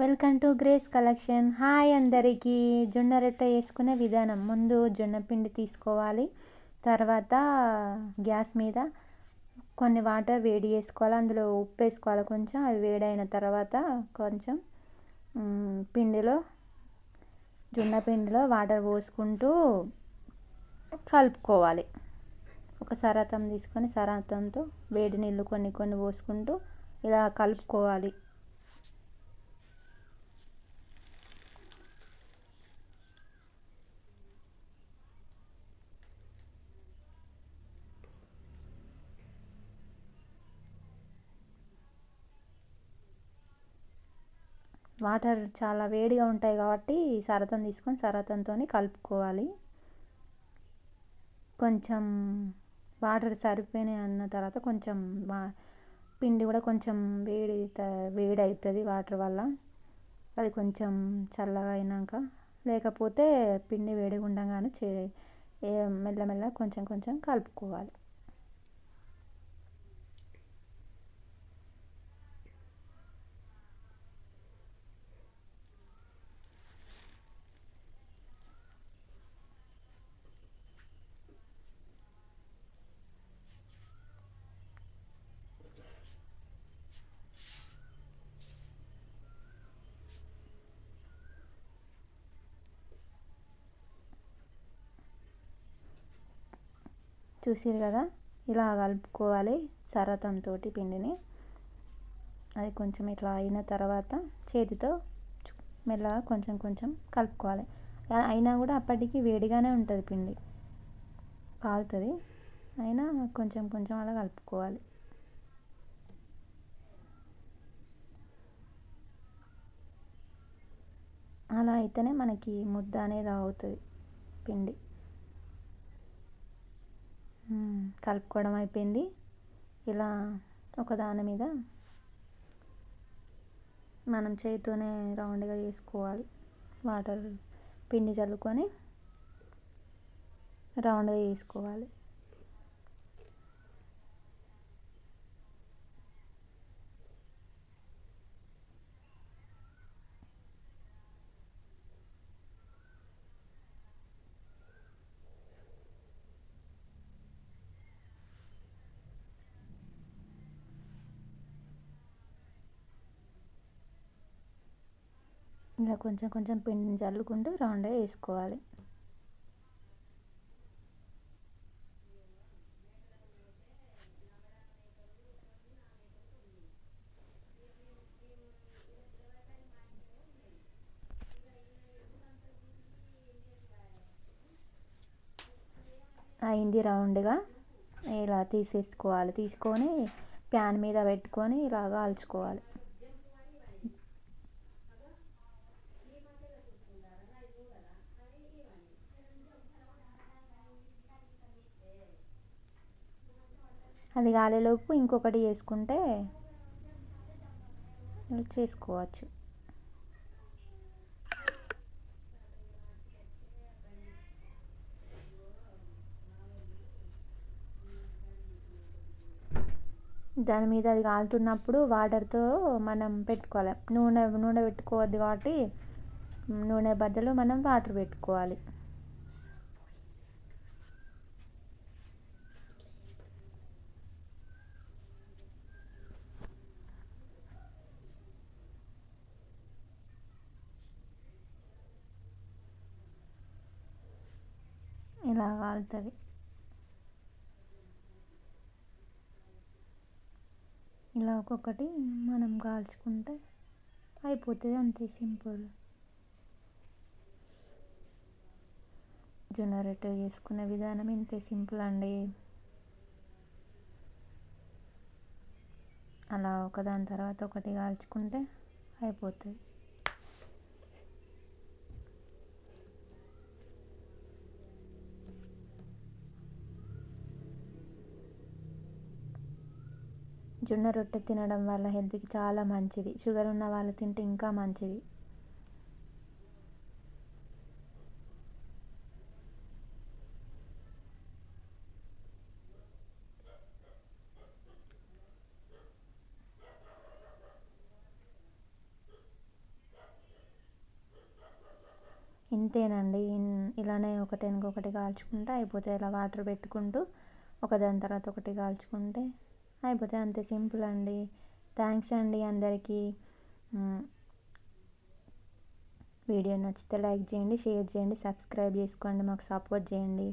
Welcome to grace collection. Hi అందరికీ. జొన్న రొట్టె వేసుకునే విధానం. ముందు జొన్న పిండి తీసుకోవాలి. తర్వాత గ్యాస్ మీద కొన్ని వాటర్ వేడి చేసుకోవాలి. అందులో ఉప్పు వేసుకోవాలి కొంచెం. అవి వేడైన తర్వాత కొంచెం పిండిలో జొన్న పిండిలో వాటర్ పోసుకుంటూ కలుపుకోవాలి. ఒక సరాతం తీసుకొని సరాతంతో వేడి నీళ్ళు కొన్ని కొన్ని పోసుకుంటూ ఇలా కలుపుకోవాలి. వాటర్ చాలా వేడిగా ఉంటాయి కాబట్టి సరతం తీసుకొని సరతంతో కలుపుకోవాలి. కొంచెం వాటర్ సరిపోయినాయి అన్న తర్వాత కొంచెం పిండి కూడా కొంచెం వేడి అవుతుంది వాటర్ వల్ల. అది కొంచెం చల్లగా అయినాక లేకపోతే పిండి వేడిగా ఉండగానే మెల్లమెల్ల కొంచెం కొంచెం కలుపుకోవాలి. చూసారు కదా, ఇలా కలుపుకోవాలి సరతంతో పిండిని. అది కొంచెం ఇట్లా అయిన తర్వాత చేతితో మెల్లగా కొంచెం కొంచెం కలుపుకోవాలి. అయినా కూడా అప్పటికి వేడిగానే ఉంటుంది పిండి, కాలుతుంది. అయినా కొంచెం కొంచెం అలా కలుపుకోవాలి. అలా అయితేనే మనకి ముద్ద అనేది అవుతుంది పిండి. కలుపుకోవడం అయిపోయింది. ఇలా ఒక దాని మీద మనం చేతితోనే రౌండ్గా చేసుకోవాలి. వాటర్ పిండి చల్లుకొని రౌండ్గా చేసుకోవాలి. ఇలా కొంచెం కొంచెం పిండిని చల్లుకుంటూ రౌండ్గా వేసుకోవాలి. అయింది రౌండ్గా. ఇలా తీసేసుకోవాలి. తీసుకొని ప్యాన్ మీద పెట్టుకొని ఇలా కాల్చుకోవాలి. అది కాలేలోపు ఇంకొకటి చేసుకుంటే చేసుకోవచ్చు. దాని మీద అది కాలుతున్నప్పుడు వాటర్తో మనం పెట్టుకోవాలి. నూనె నూనె పెట్టుకోవద్దు కాబట్టి నూనె బదులు మనం వాటర్ పెట్టుకోవాలి. ఇలా కాలుతుంది. ఇలా ఒక్కొక్కటి మనం కాల్చుకుంటే అయిపోతుంది. అంతే, సింపుల్. జొన్న రొట్టె చేసుకునే విధానం ఇంతే సింపుల్ అండి. అలా ఒకదాని తర్వాత ఒకటి కాల్చుకుంటే అయిపోతుంది. జొన్న రొట్టె తినడం వల్ల హెల్త్కి చాలా మంచిది. షుగర్ ఉన్న వాళ్ళు తింటే ఇంకా మంచిది. ఇంతేనండి. ఇలానే ఒకటి వెనుకొకటి కాల్చుకుంటే అయిపోతాయి. ఇలా వాటర్ పెట్టుకుంటూ ఒకదాని తర్వాత ఒకటి కాల్చుకుంటే అయిపోతాయి. అంతే సింపుల్ అండి. థ్యాంక్స్ అండి అందరికీ. వీడియో నచ్చితే లైక్ చేయండి, షేర్ చేయండి, సబ్స్క్రైబ్ చేసుకోండి, మాకు సపోర్ట్ చేయండి.